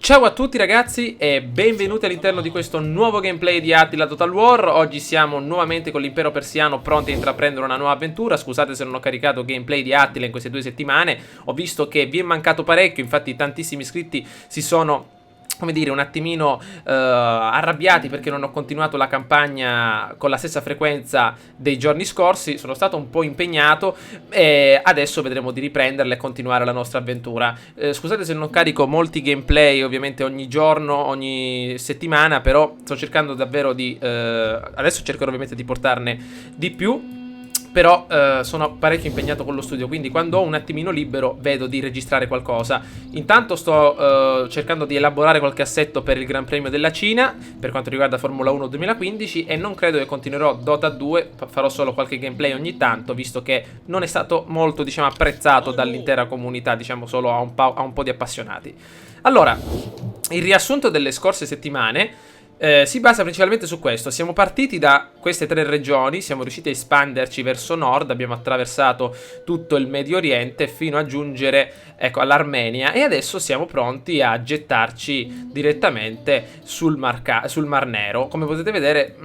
Ciao a tutti ragazzi e benvenuti all'interno di questo nuovo gameplay di Attila Total War. Oggi siamo nuovamente con l'impero persiano pronti a intraprendere una nuova avventura. Scusate se non ho caricato gameplay di Attila in queste 2 settimane. Ho visto che vi è mancato parecchio, infatti tantissimi iscritti si sono, come dire, un attimino arrabbiati perché non ho continuato la campagna con la stessa frequenza dei giorni scorsi. Sono stato un po' impegnato e adesso vedremo di riprenderla e continuare la nostra avventura. Scusate se non carico molti gameplay ovviamente ogni giorno, ogni settimana, però sto cercando davvero di adesso cercherò ovviamente di portarne di più. Però sono parecchio impegnato con lo studio, quindi quando ho un attimino libero vedo di registrare qualcosa. Intanto sto cercando di elaborare qualche assetto per il Gran Premio della Cina per quanto riguarda Formula 1 2015 e non credo che continuerò Dota 2, farò solo qualche gameplay ogni tanto, visto che non è stato molto, diciamo, apprezzato dall'intera comunità, diciamo solo a un po' di appassionati. Allora, il riassunto delle scorse settimane si basa principalmente su questo. Siamo partiti da queste 3 regioni, siamo riusciti a espanderci verso nord, abbiamo attraversato tutto il Medio Oriente fino a giungere, ecco, all'Armenia, e adesso siamo pronti a gettarci direttamente sul Mar Nero. Come potete vedere,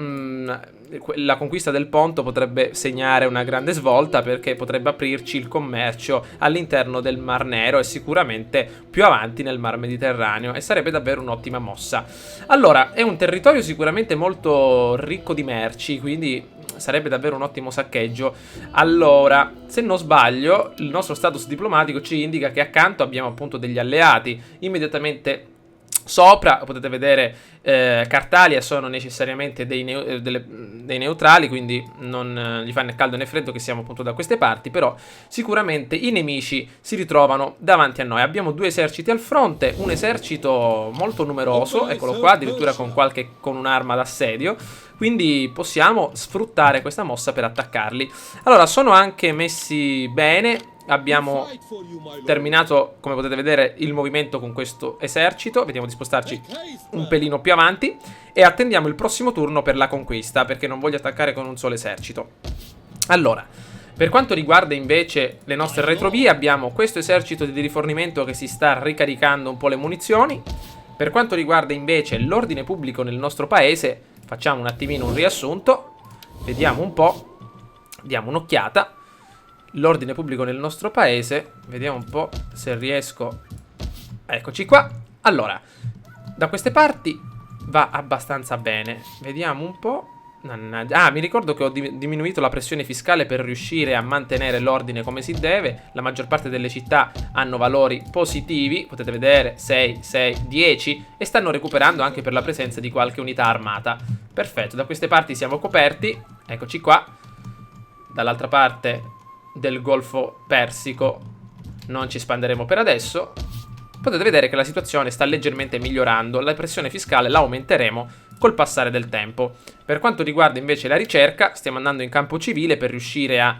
la conquista del Ponto potrebbe segnare una grande svolta, perché potrebbe aprirci il commercio all'interno del Mar Nero e sicuramente più avanti nel Mar Mediterraneo, e sarebbe davvero un'ottima mossa. Allora, è un territorio sicuramente molto ricco di merci, quindi sarebbe davvero un ottimo saccheggio. Allora, se non sbaglio, il nostro status diplomatico ci indica che accanto abbiamo appunto degli alleati. Immediatamente sopra potete vedere Cartalia sono necessariamente dei neutrali, quindi non gli fa né caldo né freddo che siamo appunto da queste parti, però sicuramente i nemici si ritrovano davanti a noi. Abbiamo 2 eserciti al fronte, un esercito molto numeroso, eccolo qua, addirittura con un'arma d'assedio, quindi possiamo sfruttare questa mossa per attaccarli. Allora, sono anche messi bene. Abbiamo terminato, come potete vedere, il movimento con questo esercito. Vediamo di spostarci un pelino più avanti e attendiamo il prossimo turno per la conquista, perché non voglio attaccare con un solo esercito. Allora, per quanto riguarda invece le nostre retrovie, abbiamo questo esercito di rifornimento che si sta ricaricando un po' le munizioni. Per quanto riguarda invece l'ordine pubblico nel nostro paese, facciamo un attimino un riassunto. Vediamo un po', diamo un'occhiata. L'ordine pubblico nel nostro paese, vediamo un po' se riesco. Eccoci qua. Allora, da queste parti va abbastanza bene. Vediamo un po'. Ah, mi ricordo che ho diminuito la pressione fiscale per riuscire a mantenere l'ordine come si deve. La maggior parte delle città hanno valori positivi, potete vedere 6, 6, 10, e stanno recuperando anche per la presenza di qualche unità armata. Perfetto, da queste parti siamo coperti. Eccoci qua. Dall'altra parte del Golfo Persico non ci espanderemo per adesso. Potete vedere che la situazione sta leggermente migliorando. La pressione fiscale la aumenteremo col passare del tempo. Per quanto riguarda invece la ricerca, stiamo andando in campo civile per riuscire a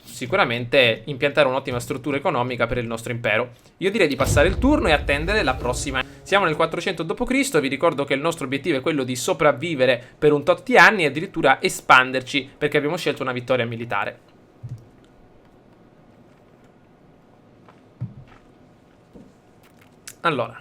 sicuramente impiantare un'ottima struttura economica per il nostro impero. Io direi di passare il turno e attendere la prossima. Siamo nel 400 d.C. Vi ricordo che il nostro obiettivo è quello di sopravvivere per un tot di anni e addirittura espanderci, perché abbiamo scelto una vittoria militare. Allora,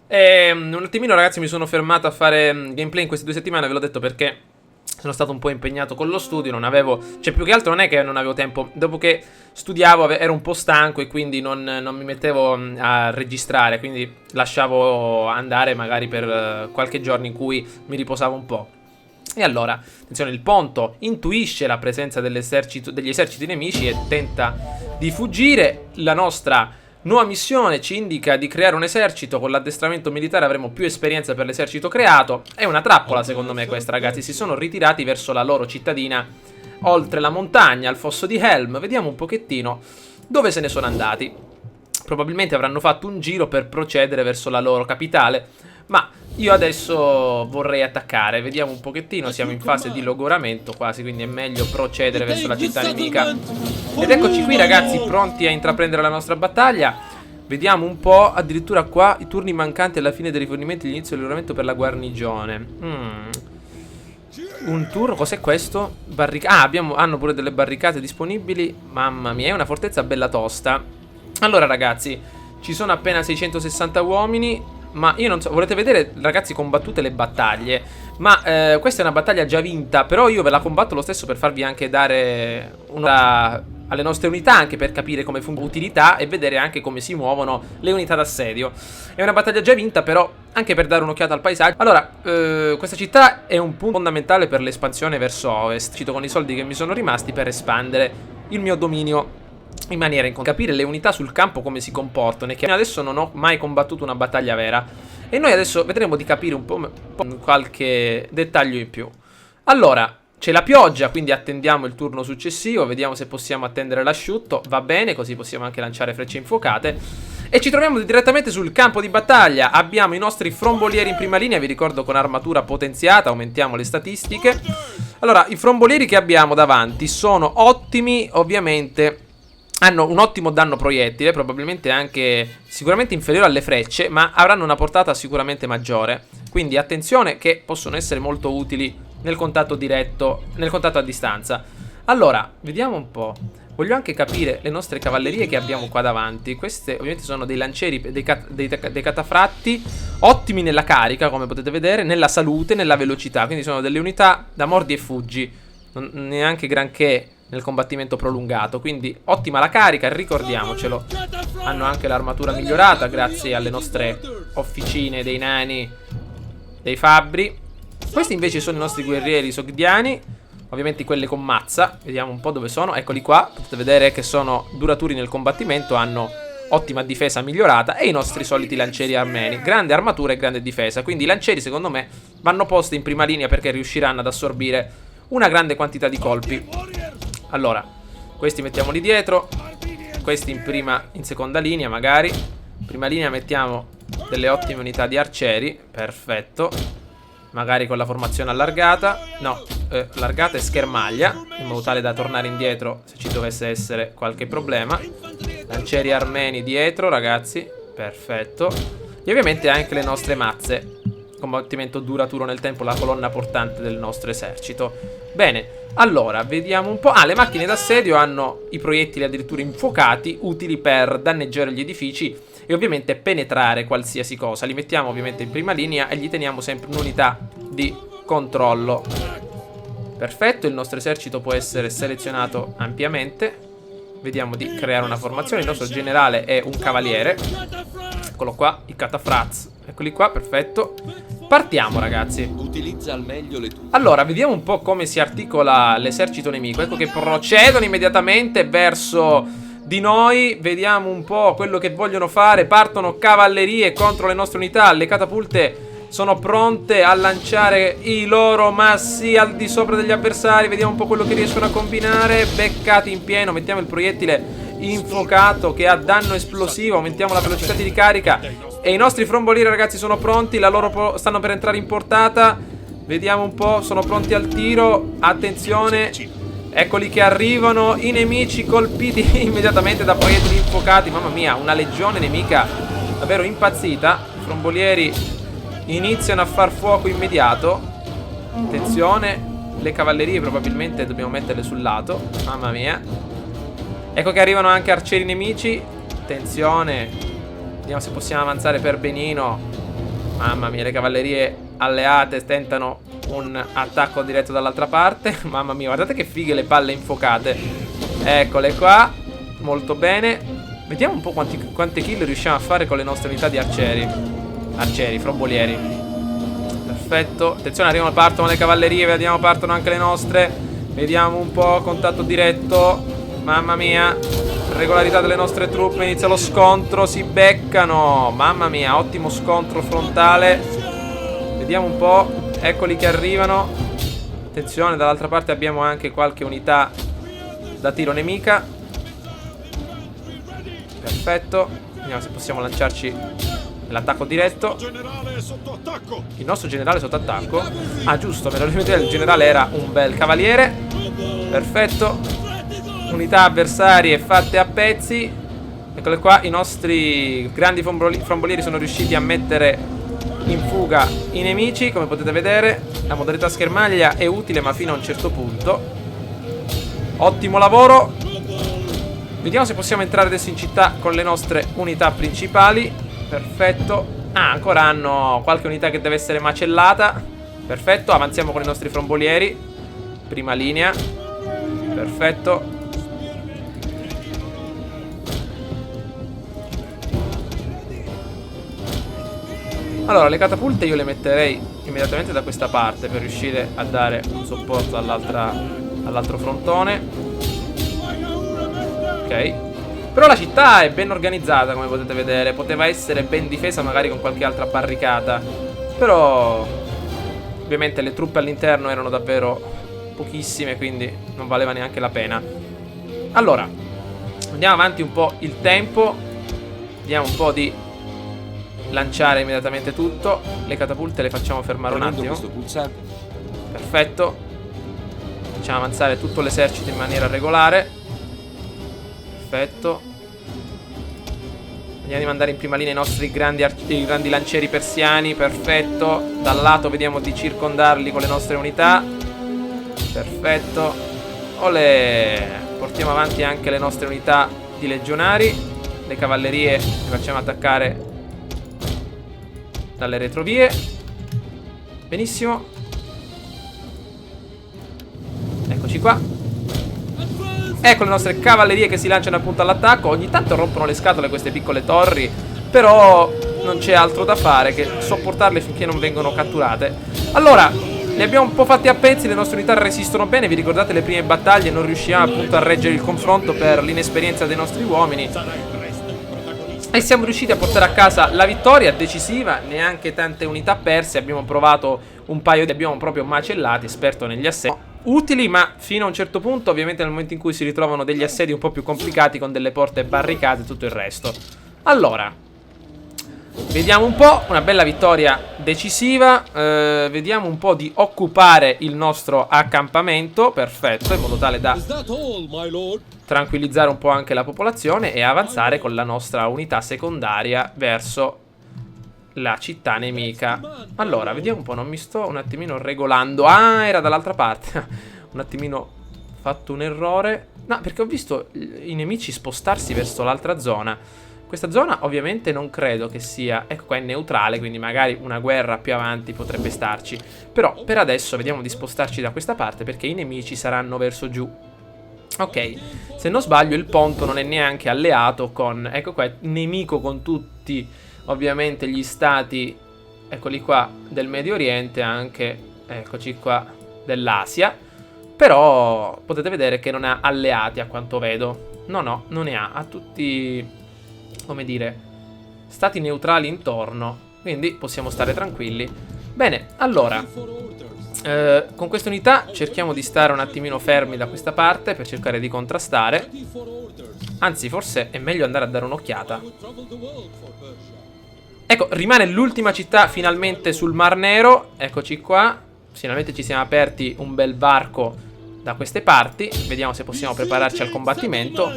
un attimino ragazzi mi sono fermato a fare gameplay in queste 2 settimane, ve l'ho detto, perché sono stato un po' impegnato con lo studio, non avevo, cioè più che altro non è che non avevo tempo, dopo che studiavo ero un po' stanco e quindi non mi mettevo a registrare, quindi lasciavo andare magari per qualche giorno in cui mi riposavo un po'. E allora, attenzione, il Ponto intuisce la presenza degli eserciti nemici e tenta di fuggire. La nostra nuova missione ci indica di creare un esercito. Con l'addestramento militare avremo più esperienza per l'esercito creato. È una trappola secondo me questa, ragazzi. Si sono ritirati verso la loro cittadina oltre la montagna, al fosso di Helm. Vediamo un pochettino dove se ne sono andati. Probabilmente avranno fatto un giro per procedere verso la loro capitale, ma io adesso vorrei attaccare. Vediamo un pochettino, siamo in fase di logoramento quasi, quindi è meglio procedere verso la città nemica. Ed eccoci qui ragazzi, pronti a intraprendere la nostra battaglia. Vediamo un po', addirittura qua i turni mancanti alla fine dei rifornimenti e l'inizio del logoramento per la guarnigione. Un turno, cos'è questo? Hanno pure delle barricate disponibili. Mamma mia, è una fortezza bella tosta. Allora ragazzi, Ci sono appena 660 uomini. Ma io non so, volete vedere, ragazzi, combattute le battaglie? Ma questa è una battaglia già vinta, però io ve la combatto lo stesso per farvi anche dare una alle nostre unità, anche per capire come funziona l'utilità e vedere anche come si muovono le unità d'assedio. È una battaglia già vinta, però anche per dare un'occhiata al paesaggio. Allora, questa città è un punto fondamentale per l'espansione verso ovest. Cito con i soldi che mi sono rimasti per espandere il mio dominio in maniera capire le unità sul campo come si comportano, e che adesso non ho mai combattuto una battaglia vera. E noi adesso vedremo di capire un po' qualche dettaglio in più. Allora, c'è la pioggia, quindi attendiamo il turno successivo. Vediamo se possiamo attendere l'asciutto. Va bene, così possiamo anche lanciare frecce infuocate. E ci troviamo direttamente sul campo di battaglia. Abbiamo i nostri frombolieri in prima linea, vi ricordo con armatura potenziata. Aumentiamo le statistiche. Allora, i frombolieri che abbiamo davanti sono ottimi, ovviamente. Hanno un ottimo danno proiettile, probabilmente anche sicuramente inferiore alle frecce, ma avranno una portata sicuramente maggiore. Quindi attenzione, che possono essere molto utili nel contatto diretto, nel contatto a distanza. Allora, vediamo un po'. Voglio anche capire le nostre cavallerie che abbiamo qua davanti. Queste ovviamente sono dei lancieri, dei catafratti, ottimi nella carica, come potete vedere, nella salute, nella velocità. Quindi sono delle unità da mordi e fuggi, neanche granché nel combattimento prolungato. Quindi ottima la carica, ricordiamocelo. Hanno anche l'armatura migliorata grazie alle nostre officine dei nani, dei fabbri. Questi invece sono i nostri guerrieri sogdiani, ovviamente quelle con mazza. Vediamo un po' dove sono. Eccoli qua, potete vedere che sono duraturi nel combattimento, hanno ottima difesa migliorata. E i nostri soliti lancieri armeni, grande armatura e grande difesa. Quindi i lancieri secondo me vanno posti in prima linea, perché riusciranno ad assorbire una grande quantità di colpi. Allora, questi mettiamoli dietro, questi in seconda linea magari. In prima linea mettiamo delle ottime unità di arcieri, perfetto. Magari con la formazione allargata, no, allargata e schermaglia, in modo tale da tornare indietro se ci dovesse essere qualche problema. Lancieri armeni dietro, ragazzi, perfetto. E ovviamente anche le nostre mazze, combattimento duraturo nel tempo, la colonna portante del nostro esercito. Bene, allora, vediamo un po'. Ah, le macchine d'assedio hanno i proiettili addirittura infuocati, utili per danneggiare gli edifici e ovviamente penetrare qualsiasi cosa. Li mettiamo ovviamente in prima linea e gli teniamo sempre un'unità di controllo. Perfetto, il nostro esercito può essere selezionato ampiamente. Vediamo di creare una formazione. Il nostro generale è un cavaliere. Eccolo qua, i catafrats. Eccoli qua, perfetto. Partiamo, ragazzi. Utilizza al meglio le tue. Allora, vediamo un po' come si articola l'esercito nemico. Ecco che procedono immediatamente verso di noi. Vediamo un po' quello che vogliono fare. Partono cavallerie contro le nostre unità. Le catapulte sono pronte a lanciare i loro massi al di sopra degli avversari. Vediamo un po' quello che riescono a combinare. Beccati in pieno. Mettiamo il proiettile infuocato che ha danno esplosivo. Aumentiamo la velocità di ricarica. E i nostri frombolieri, ragazzi, sono pronti. La loro stanno per entrare in portata. Vediamo un po'. Sono pronti al tiro. Attenzione. Eccoli che arrivano. I nemici colpiti immediatamente da proiettili infuocati. Mamma mia, una legione nemica davvero impazzita. I frombolieri iniziano a far fuoco immediato. Attenzione. Le cavallerie probabilmente dobbiamo metterle sul lato. Mamma mia. Ecco che arrivano anche arcieri nemici. Attenzione. Vediamo se possiamo avanzare per benino. Mamma mia, le cavallerie alleate tentano un attacco diretto dall'altra parte. Mamma mia, guardate che fighe le palle infuocate. Eccole qua. Molto bene. Vediamo un po' quante kill riusciamo a fare con le nostre unità di arcieri. Arcieri, frombolieri. Perfetto. Attenzione, partono le cavallerie. Vediamo, partono anche le nostre. Vediamo un po', contatto diretto. Mamma mia, regolarità delle nostre truppe. Inizia lo scontro, si beccano. Mamma mia, ottimo scontro frontale. Vediamo un po'. Eccoli che arrivano. Attenzione, dall'altra parte abbiamo anche qualche unità da tiro nemica. Perfetto. Vediamo se possiamo lanciarci l'attacco diretto. Il nostro generale è sotto attacco. Ah, giusto, me lo ricordo, il generale era un bel cavaliere. Perfetto. Unità avversarie fatte a pezzi. Eccole qua, i nostri grandi frombolieri sono riusciti a mettere in fuga i nemici. Come potete vedere, la modalità schermaglia è utile ma fino a un certo punto. Ottimo lavoro. Vediamo se possiamo entrare adesso in città con le nostre unità principali. Perfetto. Ah, ancora hanno qualche unità che deve essere macellata. Perfetto, avanziamo con i nostri frombolieri. Prima linea. Perfetto. Allora, le catapulte io le metterei immediatamente da questa parte per riuscire a dare un supporto all'altro frontone. Ok. Però la città è ben organizzata, come potete vedere. Poteva essere ben difesa magari con qualche altra barricata. Però ovviamente le truppe all'interno erano davvero pochissime, quindi non valeva neanche la pena. Allora, andiamo avanti un po' il tempo. Vediamo un po' di lanciare immediatamente tutto. Le catapulte le facciamo fermare un attimo. Perfetto. Facciamo avanzare tutto l'esercito in maniera regolare. Perfetto. Vediamo di mandare in prima linea i nostri grandi lancieri persiani. Perfetto. Dal lato vediamo di circondarli con le nostre unità. Perfetto. Olè. Portiamo avanti anche le nostre unità di legionari. Le cavallerie le facciamo attaccare dalle retrovie. Benissimo. Eccoci qua. Ecco le nostre cavallerie che si lanciano appunto all'attacco. Ogni tanto rompono le scatole queste piccole torri, però non c'è altro da fare che sopportarle finché non vengono catturate. Allora, li abbiamo un po' fatti a pezzi. Le nostre unità resistono bene. Vi ricordate le prime battaglie? Non riusciamo appunto a reggere il confronto per l'inesperienza dei nostri uomini. E siamo riusciti a portare a casa la vittoria decisiva. Neanche tante unità perse. Abbiamo provato un paio, li abbiamo proprio macellati. Esperto negli assedi utili, ma fino a un certo punto. Ovviamente nel momento in cui si ritrovano degli assedi un po' più complicati, con delle porte barricate e tutto il resto. Allora, vediamo un po'. Una bella vittoria decisiva. Vediamo un po' di occupare il nostro accampamento. Perfetto, in modo tale da tranquillizzare un po' anche la popolazione e avanzare con la nostra unità secondaria verso la città nemica. Allora, vediamo un po'. Non mi sto un attimino regolando. Ah, era dall'altra parte. Un attimino fatto un errore. No, perché ho visto i nemici spostarsi verso l'altra zona. Questa zona ovviamente non credo che sia, ecco qua, è neutrale, quindi magari una guerra più avanti potrebbe starci. Però per adesso vediamo di spostarci da questa parte, perché i nemici saranno verso giù. Ok, se non sbaglio il Ponto non è neanche alleato con, ecco qua, nemico con tutti ovviamente gli stati, eccoli qua, del Medio Oriente, anche, eccoci qua, dell'Asia. Però potete vedere che non ha alleati a quanto vedo. No, non ne ha, ha tutti, come dire, stati neutrali intorno. Quindi possiamo stare tranquilli. Bene, allora, con questa unità cerchiamo di stare un attimino fermi da questa parte per cercare di contrastare. Anzi, forse è meglio andare a dare un'occhiata. Ecco, rimane l'ultima città finalmente sul Mar Nero. Eccoci qua. Finalmente ci siamo aperti un bel varco da queste parti. Vediamo se possiamo prepararci al combattimento.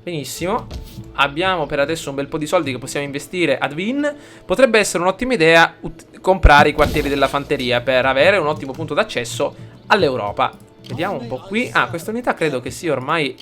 Benissimo. Abbiamo per adesso un bel po' di soldi che possiamo investire ad Vin. Potrebbe essere un'ottima idea comprare i quartieri della fanteria per avere un ottimo punto d'accesso all'Europa. Vediamo un po' qui. Ah, questa unità credo che sia ormai...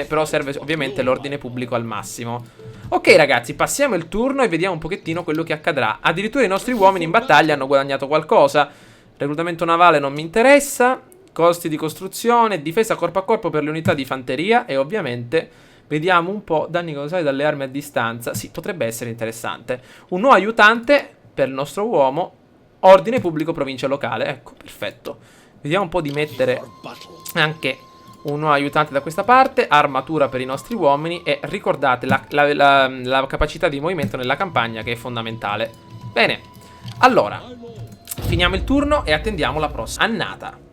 però serve ovviamente l'ordine pubblico al massimo. Ok ragazzi, passiamo il turno e vediamo un pochettino quello che accadrà. Addirittura i nostri uomini in battaglia hanno guadagnato qualcosa. Reclutamento navale non mi interessa. Costi di costruzione, difesa corpo a corpo per le unità di fanteria. E ovviamente vediamo un po' danni causati dalle armi a distanza. Sì, potrebbe essere interessante. Un nuovo aiutante per il nostro uomo. Ordine pubblico provincia locale. Ecco, perfetto. Vediamo un po' di mettere anche un nuovo aiutante da questa parte. Armatura per i nostri uomini. E ricordate la capacità di movimento nella campagna, che è fondamentale. Bene, allora finiamo il turno e attendiamo la prossima annata.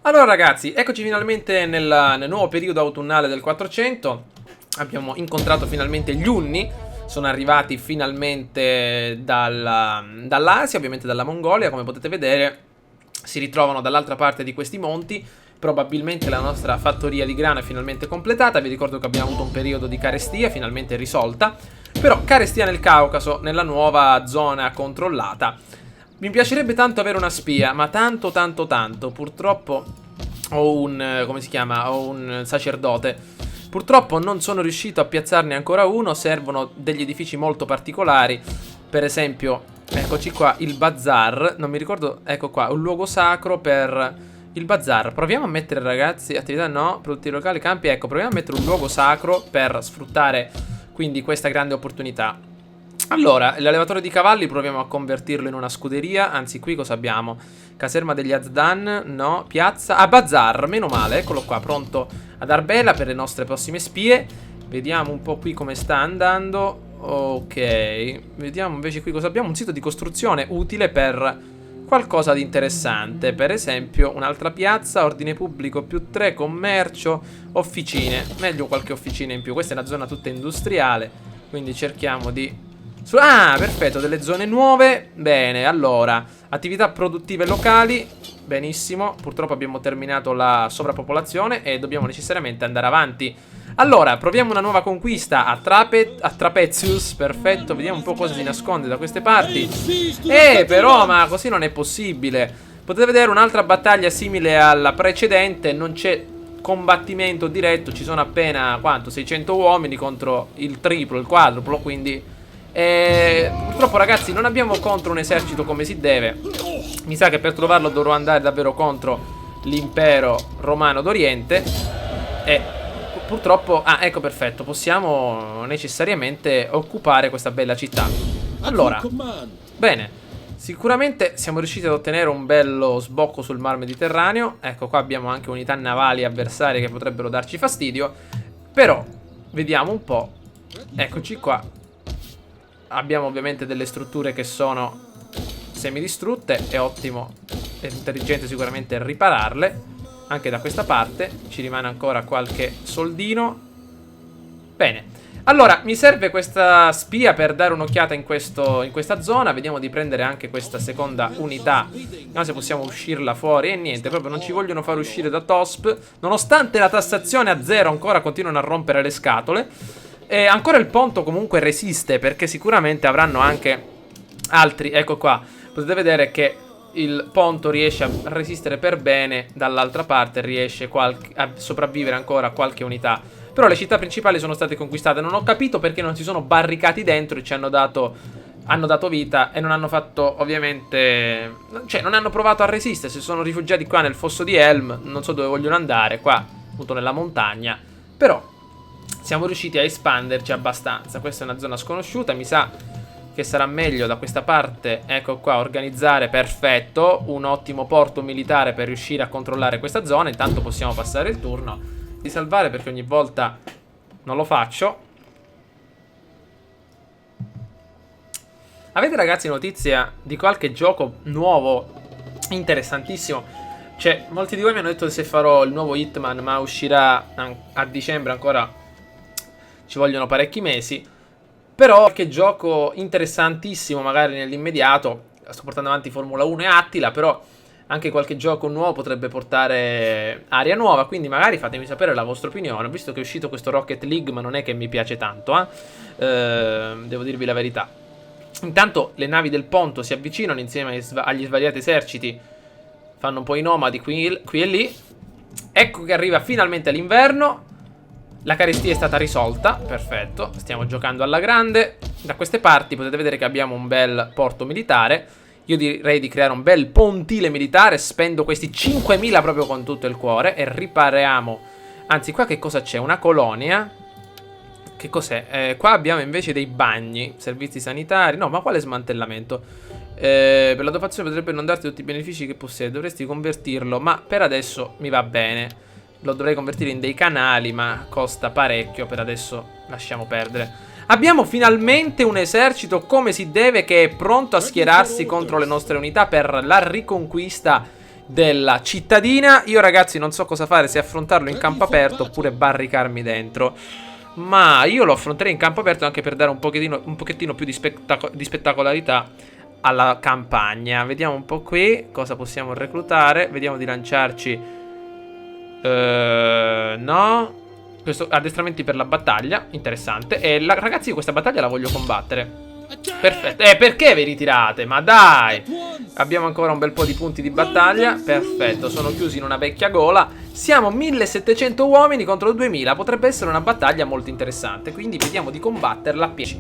Allora ragazzi, eccoci finalmente nel nuovo periodo autunnale del 400. Abbiamo incontrato finalmente gli Unni. Sono arrivati finalmente dall'Asia, ovviamente dalla Mongolia. Come potete vedere si ritrovano dall'altra parte di questi monti. Probabilmente la nostra fattoria di grano è finalmente completata. Vi ricordo che abbiamo avuto un periodo di carestia finalmente risolta. Però carestia nel Caucaso, nella nuova zona controllata. Mi piacerebbe tanto avere una spia, ma tanto. Purtroppo ho un, come si chiama? Ho un sacerdote. Purtroppo non sono riuscito a piazzarne ancora uno. Servono degli edifici molto particolari. Per esempio, eccoci qua, il bazar. Non mi ricordo, ecco qua, un luogo sacro per il bazar. Proviamo a mettere, ragazzi, attività no, prodotti locali, campi. Ecco, proviamo a mettere un luogo sacro per sfruttare quindi questa grande opportunità. Allora, l'allevatore di cavalli proviamo a convertirlo in una scuderia. Anzi, qui cosa abbiamo? Caserma degli Azdan, no, piazza. Ah, bazar, meno male, eccolo qua, pronto ad Arbela per le nostre prossime spie. Vediamo un po' qui come sta andando. Ok, vediamo invece qui cosa abbiamo. Un sito di costruzione utile per qualcosa di interessante. Per esempio, un'altra piazza, ordine pubblico più 3, commercio, officine. Meglio qualche officina in più. Questa è una zona tutta industriale, quindi cerchiamo di... Ah, perfetto, delle zone nuove. Bene, allora, attività produttive locali. Benissimo, purtroppo abbiamo terminato la sovrappopolazione e dobbiamo necessariamente andare avanti. Allora, proviamo una nuova conquista a Trapezius. Perfetto, vediamo un po' cosa si nasconde da queste parti. Però, ma così non è possibile. Potete vedere un'altra battaglia simile alla precedente. Non c'è combattimento diretto, ci sono appena, quanto? 600 uomini contro il triplo, il quadruplo, quindi... purtroppo ragazzi non abbiamo contro un esercito come si deve. Mi sa che per trovarlo dovrò andare davvero contro l'impero romano d'Oriente. E purtroppo... Ah, ecco, perfetto, possiamo necessariamente occupare questa bella città. Allora, bene, sicuramente siamo riusciti ad ottenere un bello sbocco sul mar Mediterraneo. Ecco, qua abbiamo anche unità navali avversarie che potrebbero darci fastidio. Però, vediamo un po'. Eccoci qua. Abbiamo ovviamente delle strutture che sono semidistrutte. È ottimo e intelligente sicuramente ripararle. Anche da questa parte ci rimane ancora qualche soldino. Bene, allora mi serve questa spia per dare un'occhiata in questa zona. Vediamo di prendere anche questa seconda unità. Vediamo se possiamo uscirla fuori. E niente, proprio non ci vogliono far uscire da Tosp. Nonostante la tassazione a zero ancora continuano a rompere le scatole. E ancora il ponto comunque resiste, perché sicuramente avranno anche altri. Ecco qua, potete vedere che il ponto riesce a resistere per bene. Dall'altra parte riesce a sopravvivere ancora qualche unità. Però le città principali sono state conquistate. Non ho capito perché non si sono barricati dentro e ci hanno dato vita. E non hanno fatto ovviamente, cioè non hanno provato a resistere. Si sono rifugiati qua nel fosso di Helm. Non so dove vogliono andare, qua appunto nella montagna. Però siamo riusciti a espanderci abbastanza. Questa è una zona sconosciuta. Mi sa che sarà meglio da questa parte, ecco qua, organizzare, perfetto, un ottimo porto militare per riuscire a controllare questa zona. Intanto possiamo passare il turno di salvare, perché ogni volta non lo faccio. Avete ragazzi notizia di qualche gioco nuovo interessantissimo? Cioè, molti di voi mi hanno detto se farò il nuovo Hitman, ma uscirà a dicembre, ancora ci vogliono parecchi mesi. Però qualche gioco interessantissimo magari nell'immediato. Sto portando avanti Formula 1 e Attila, però anche qualche gioco nuovo potrebbe portare aria nuova. Quindi magari fatemi sapere la vostra opinione. Ho visto che è uscito questo Rocket League, ma non è che mi piace tanto, devo dirvi la verità. Intanto le navi del ponto si avvicinano insieme agli svariati eserciti. Fanno un po' i nomadi qui e lì. Ecco che arriva finalmente l'inverno. La carestia è stata risolta, perfetto, stiamo giocando alla grande. Da queste parti potete vedere che abbiamo un bel porto militare. Io direi di creare un bel pontile militare. Spendo questi 5.000 proprio con tutto il cuore. E ripariamo. Anzi, qua che cosa c'è? Una colonia. Che cos'è? Qua abbiamo invece dei bagni, servizi sanitari. No, ma quale smantellamento? Per la tua fazione potrebbe non darti tutti i benefici che possiede. Dovresti convertirlo, ma per adesso mi va bene. Lo dovrei convertire in dei canali, ma costa parecchio. Per adesso lasciamo perdere. Abbiamo finalmente un esercito come si deve, che è pronto a schierarsi contro le nostre unità per la riconquista della cittadina. Io ragazzi non so cosa fare, se affrontarlo in campo aperto oppure barricarmi dentro. Ma io lo affronterei in campo aperto anche per dare un pochettino più di spettacolarità alla campagna. Vediamo un po' qui cosa possiamo reclutare. Vediamo di lanciarci no. Questo addestramenti per la battaglia. Interessante. E ragazzi, io questa battaglia la voglio combattere. Perfetto. Perché vi ritirate? Ma dai. Abbiamo ancora un bel po' di punti di battaglia. Perfetto, sono chiusi in una vecchia gola. Siamo 1700 uomini contro 2000. Potrebbe essere una battaglia molto interessante, quindi vediamo di combatterla a piedi.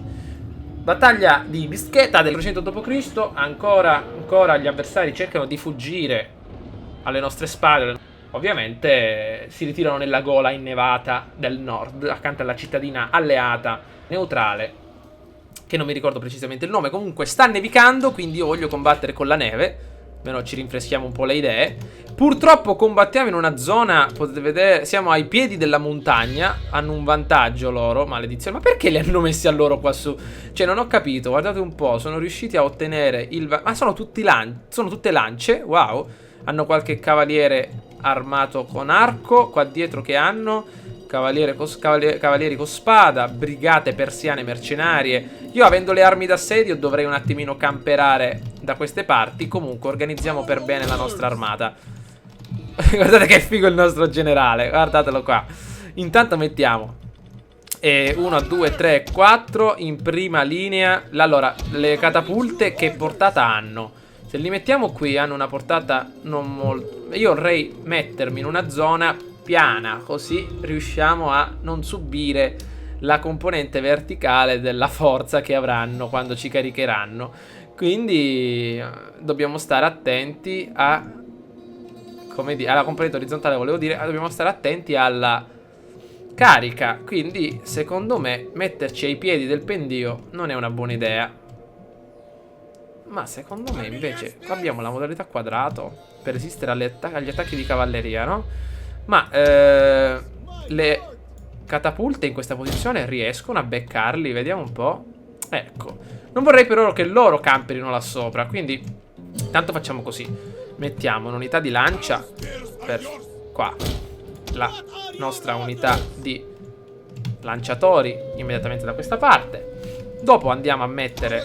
Battaglia di Bischetta del 300 d.C. Ancora gli avversari cercano di fuggire alle nostre spalle. Ovviamente si ritirano nella gola innevata del nord, accanto alla cittadina alleata neutrale, che non mi ricordo precisamente il nome. Comunque sta nevicando, quindi io voglio combattere con la neve. Almeno ci rinfreschiamo un po' le idee. Purtroppo combattiamo in una zona, potete vedere, siamo ai piedi della montagna. Hanno un vantaggio loro, maledizione. Ma perché li hanno messi a loro qua su? Cioè non ho capito, guardate un po'. Sono riusciti a ottenere il... Ma sono tutte lance, wow. Hanno qualche cavaliere armato con arco qua dietro che hanno cavalieri con spada, brigate persiane mercenarie. Io avendo le armi d'assedio dovrei un attimino camperare da queste parti. Comunque organizziamo per bene la nostra armata. Guardate che figo il nostro generale, guardatelo qua. Intanto mettiamo 1, 2, 3, 4 in prima linea. Allora, le catapulte che portata hanno? Se li mettiamo qui hanno una portata non molto... Io vorrei mettermi in una zona piana, così riusciamo a non subire la componente verticale della forza che avranno quando ci caricheranno. Quindi dobbiamo stare attenti a... come dire, alla componente orizzontale volevo dire, dobbiamo stare attenti alla carica. Quindi secondo me metterci ai piedi del pendio non è una buona idea. Ma secondo me invece abbiamo la modalità quadrato per resistere agli attacchi di cavalleria, no? Ma le catapulte in questa posizione riescono a beccarli, vediamo un po'. Ecco, non vorrei però che loro camperino là sopra, quindi tanto facciamo così. Mettiamo un'unità di lancia per qua, la nostra unità di lanciatori immediatamente da questa parte. Dopo andiamo a mettere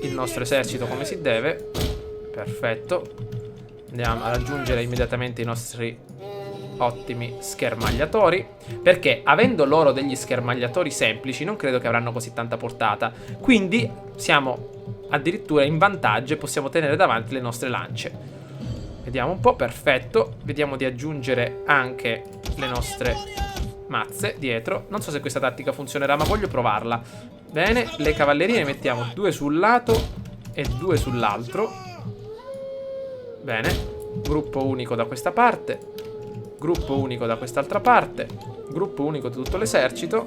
il nostro esercito come si deve. Perfetto. Andiamo a raggiungere immediatamente i nostri ottimi schermagliatori, perché avendo loro degli schermagliatori semplici non credo che avranno così tanta portata. Quindi siamo addirittura in vantaggio e possiamo tenere davanti le nostre lance. Vediamo un po', perfetto. Vediamo di aggiungere anche le nostre mazze dietro. Non so se questa tattica funzionerà, ma voglio provarla. Bene, le cavallerie ne mettiamo 2 sul lato e 2 sull'altro. Bene, gruppo unico da questa parte, gruppo unico da quest'altra parte, gruppo unico di tutto l'esercito,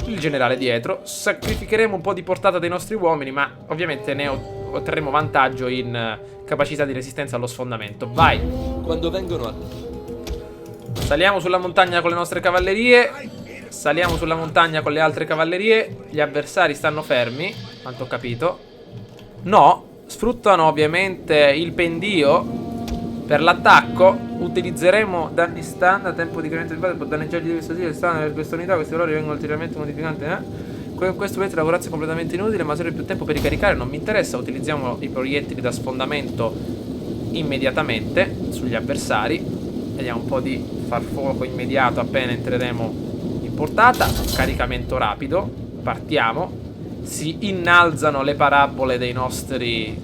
il generale dietro. Sacrificheremo un po' di portata dei nostri uomini, ma ovviamente ne otterremo vantaggio in capacità di resistenza allo sfondamento. Vai! Quando vengono a... Saliamo sulla montagna con le nostre cavallerie, saliamo sulla montagna con le altre cavallerie. Gli avversari stanno fermi, quanto ho capito. No, sfruttano ovviamente il pendio per l'attacco. Utilizzeremo danni standard, tempo di incremento di base per danneggiargli di questo stile standard per questa unità. Questi valori vengono ulteriormente modificati. Con questo vedete la corazza è completamente inutile, ma serve più tempo per ricaricare. Non mi interessa, utilizziamo i proiettili da sfondamento immediatamente sugli avversari. Vediamo un po' di far fuoco immediato appena entreremo in portata. Caricamento rapido. Partiamo. Si innalzano le parabole dei nostri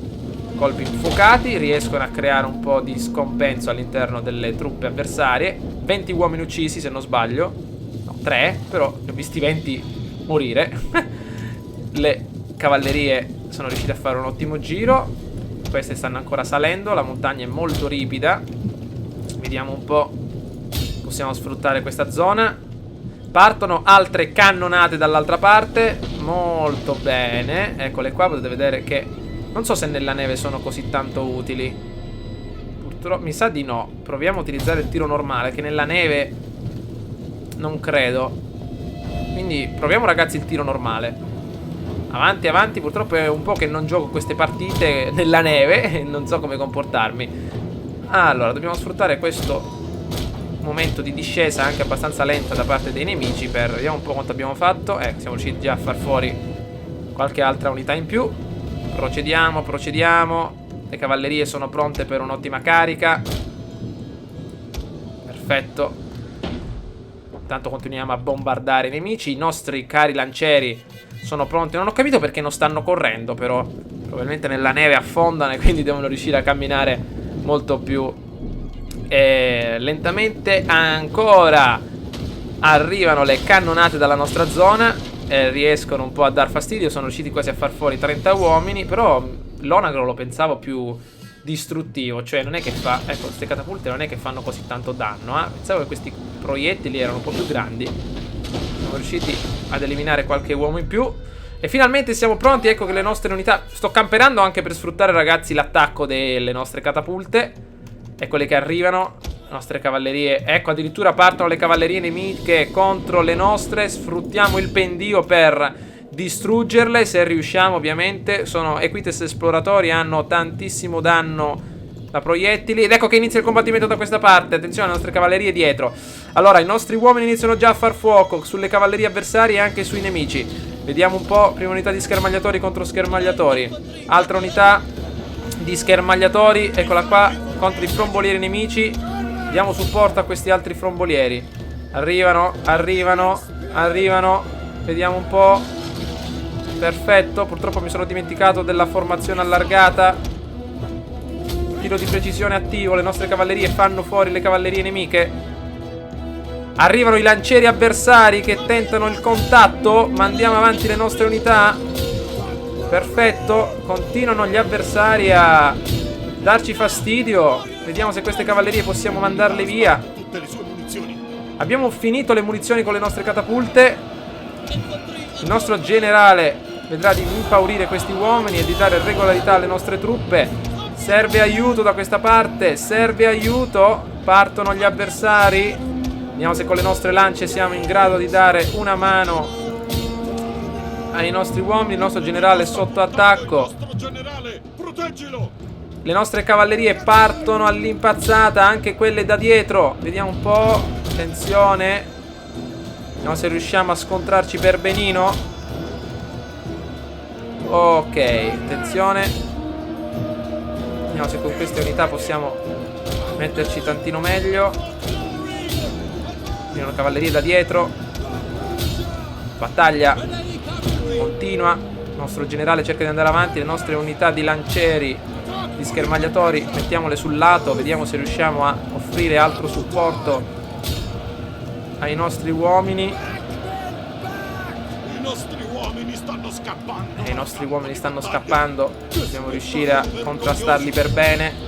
colpi infuocati. Riescono a creare un po' di scompenso all'interno delle truppe avversarie. 20 uomini uccisi se non sbaglio. No, 3, però ne ho visti 20 morire. Le cavallerie sono riuscite a fare un ottimo giro. Queste stanno ancora salendo. La montagna è molto ripida. Vediamo un po'. Possiamo sfruttare questa zona. Partono altre cannonate dall'altra parte. Molto bene. Eccole qua, potete vedere che non so se nella neve sono così tanto utili. Purtroppo mi sa di no. Proviamo a utilizzare il tiro normale, che nella neve non credo. Quindi proviamo ragazzi il tiro normale. Avanti, avanti. Purtroppo è un po' che non gioco queste partite nella neve e non so come comportarmi. Allora, dobbiamo sfruttare questo momento di discesa anche abbastanza lenta da parte dei nemici per... Vediamo un po' quanto abbiamo fatto. Siamo riusciti già a far fuori qualche altra unità in più. Procediamo, procediamo. Le cavallerie sono pronte per un'ottima carica. Perfetto. Intanto continuiamo a bombardare i nemici. I nostri cari lancieri sono pronti. Non ho capito perché non stanno correndo, però probabilmente nella neve affondano e quindi devono riuscire a camminare molto più lentamente. Ancora arrivano le cannonate dalla nostra zona, riescono un po' a dar fastidio. Sono riusciti quasi a far fuori 30 uomini. Però l'onagro lo pensavo più distruttivo, cioè non è che fa... Ecco, queste catapulte non è che fanno così tanto danno, Pensavo che questi proiettili erano un po' più grandi. Siamo riusciti ad eliminare qualche uomo in più e finalmente siamo pronti. Ecco che le nostre unità... Sto camperando anche per sfruttare, ragazzi, l'attacco delle nostre catapulte. Eccole che arrivano, le nostre cavallerie. Ecco, addirittura partono le cavallerie nemiche contro le nostre. Sfruttiamo il pendio per distruggerle, se riusciamo, ovviamente. Sono Equites esploratori, hanno tantissimo danno da proiettili. Ed ecco che inizia il combattimento da questa parte. Attenzione, le nostre cavallerie dietro. Allora, i nostri uomini iniziano già a far fuoco sulle cavallerie avversarie e anche sui nemici. Vediamo un po'. Prima unità di schermagliatori contro schermagliatori. Altra unità di schermagliatori, eccola qua, contro i frombolieri nemici. Diamo supporto a questi altri frombolieri. Arrivano, arrivano, arrivano. Vediamo un po'. Perfetto, purtroppo mi sono dimenticato della formazione allargata. Tiro di precisione attivo. Le nostre cavallerie fanno fuori le cavallerie nemiche. Arrivano i lancieri avversari che tentano il contatto. Mandiamo avanti le nostre unità. Perfetto, continuano gli avversari a darci fastidio. Vediamo se queste cavallerie possiamo mandarle via. Abbiamo finito le munizioni con le nostre catapulte. Il nostro generale vedrà di impaurire questi uomini e di dare regolarità alle nostre truppe. Serve aiuto da questa parte, serve aiuto. Partono gli avversari. Vediamo se con le nostre lance siamo in grado di dare una mano ai nostri uomini. Il nostro generale è sotto attacco. Le nostre cavallerie partono all'impazzata, anche quelle da dietro. Vediamo un po'. Attenzione. Vediamo se riusciamo a scontrarci per benino. Ok, attenzione. Vediamo se con queste unità possiamo metterci tantino meglio. Una cavalleria da dietro. Battaglia continua. Il nostro generale cerca di andare avanti. Le nostre unità di lancieri, di schermagliatori, mettiamole sul lato. Vediamo se riusciamo a offrire altro supporto ai nostri uomini. I nostri uomini stanno scappando. I nostri uomini stanno scappando. Dobbiamo riuscire a contrastarli per bene.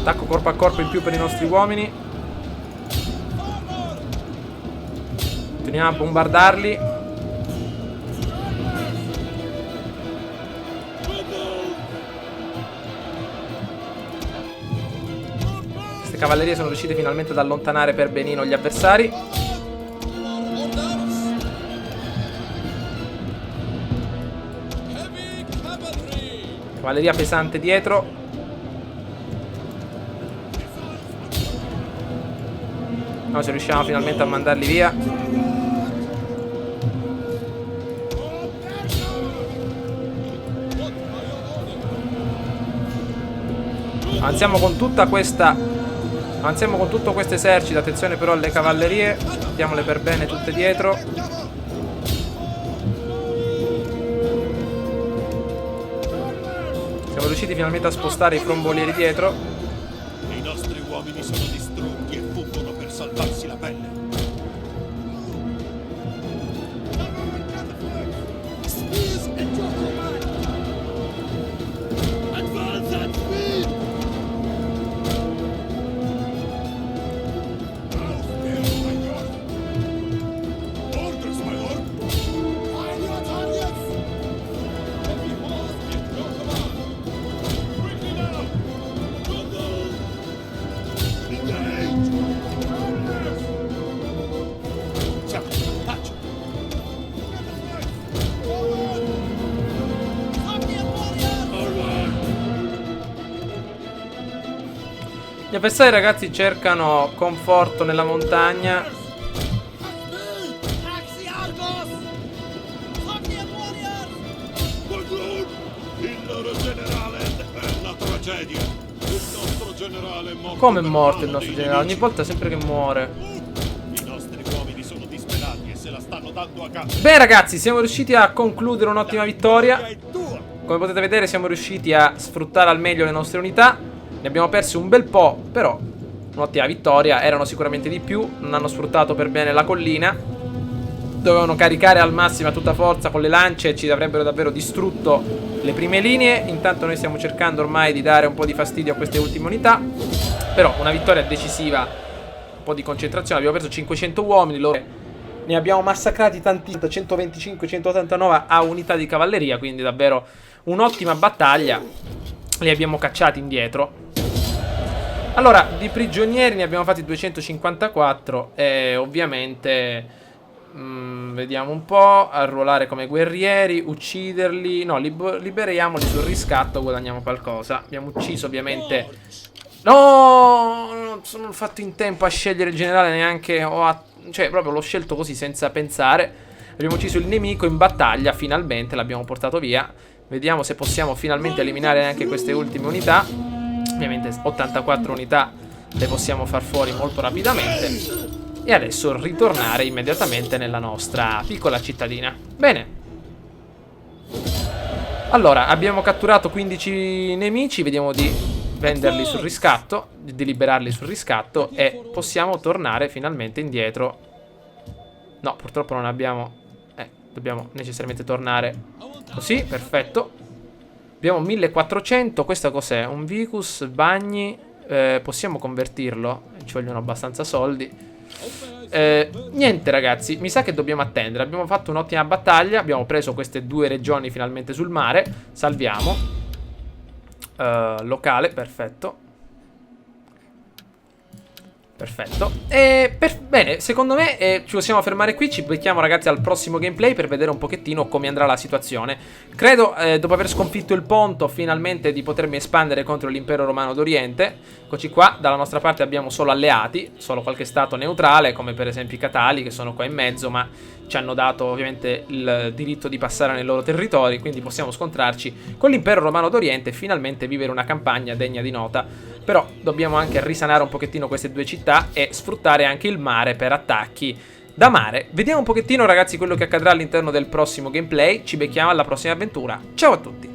Attacco corpo a corpo in più per i nostri uomini. Continuiamo a bombardarli. Queste cavallerie sono riuscite finalmente ad allontanare per benino gli avversari. Cavalleria pesante dietro. No, se riusciamo finalmente a mandarli via. Avanziamo con tutta questa. Avanziamo con tutto questo esercito. Attenzione però alle cavallerie. Mettiamole per bene tutte dietro. Siamo riusciti finalmente a spostare i frombolieri dietro. I nostri uomini sono distrutti e fuggono per salvarsi la pelle. Gli avversari, ragazzi, cercano conforto nella montagna. Il loro generale è una tragedia. Il nostro generale è morto. Come è morto il per nostro mano generale? Ogni dei volta sempre che muore. nemici. I nostri uomini sono disperati e se la stanno dando a capo. Beh, ragazzi, siamo riusciti a concludere un'ottima vittoria. È tua. Come potete vedere, siamo riusciti a sfruttare al meglio le nostre unità. Ne abbiamo persi un bel po', però un'ottima vittoria. Erano sicuramente di più. Non hanno sfruttato per bene la collina. Dovevano caricare al massimo a tutta forza con le lance e ci avrebbero davvero distrutto le prime linee. Intanto noi stiamo cercando ormai di dare un po' di fastidio a queste ultime unità. Però una vittoria decisiva. Un po' di concentrazione. Abbiamo perso 500 uomini. Loro ne abbiamo massacrati tanti, 125, 189 a unità di cavalleria. Quindi davvero un'ottima battaglia. Li abbiamo cacciati indietro. Allora, di prigionieri ne abbiamo fatti 254. E ovviamente vediamo un po'. Arruolare come guerrieri, ucciderli. No, liberiamoli sul riscatto, guadagniamo qualcosa. Abbiamo ucciso ovviamente. No, non sono fatto in tempo a scegliere il generale neanche. Cioè proprio l'ho scelto così senza pensare. Abbiamo ucciso il nemico in battaglia. Finalmente l'abbiamo portato via. Vediamo se possiamo finalmente eliminare anche queste ultime unità. Ovviamente 84 unità le possiamo far fuori molto rapidamente. E adesso ritornare immediatamente nella nostra piccola cittadina. Bene. Allora, abbiamo catturato 15 nemici. Vediamo di venderli sul riscatto, di liberarli sul riscatto. E possiamo tornare finalmente indietro. No, purtroppo non abbiamo. Dobbiamo necessariamente tornare così, perfetto. Abbiamo 1400. Questa cos'è? Un Vicus, bagni. Possiamo convertirlo. Ci vogliono abbastanza soldi. Niente, ragazzi, mi sa che dobbiamo attendere. Abbiamo fatto un'ottima battaglia. Abbiamo preso queste due regioni finalmente sul mare. Salviamo. Locale, perfetto. Perfetto. Bene, secondo me ci possiamo fermare qui. Ci becchiamo, ragazzi, al prossimo gameplay per vedere un pochettino come andrà la situazione. Credo, dopo aver sconfitto il Ponto, finalmente di potermi espandere contro l'impero romano d'Oriente. Eccoci qua, dalla nostra parte abbiamo solo alleati, solo qualche stato neutrale, come per esempio i Catali, che sono qua in mezzo, ma ci hanno dato ovviamente il diritto di passare nei loro territori, quindi possiamo scontrarci con l'impero romano d'Oriente e finalmente vivere una campagna degna di nota. Però dobbiamo anche risanare un pochettino queste due città e sfruttare anche il mare per attacchi da mare. Vediamo un pochettino, ragazzi, quello che accadrà all'interno del prossimo gameplay. Ci becchiamo alla prossima avventura. Ciao a tutti!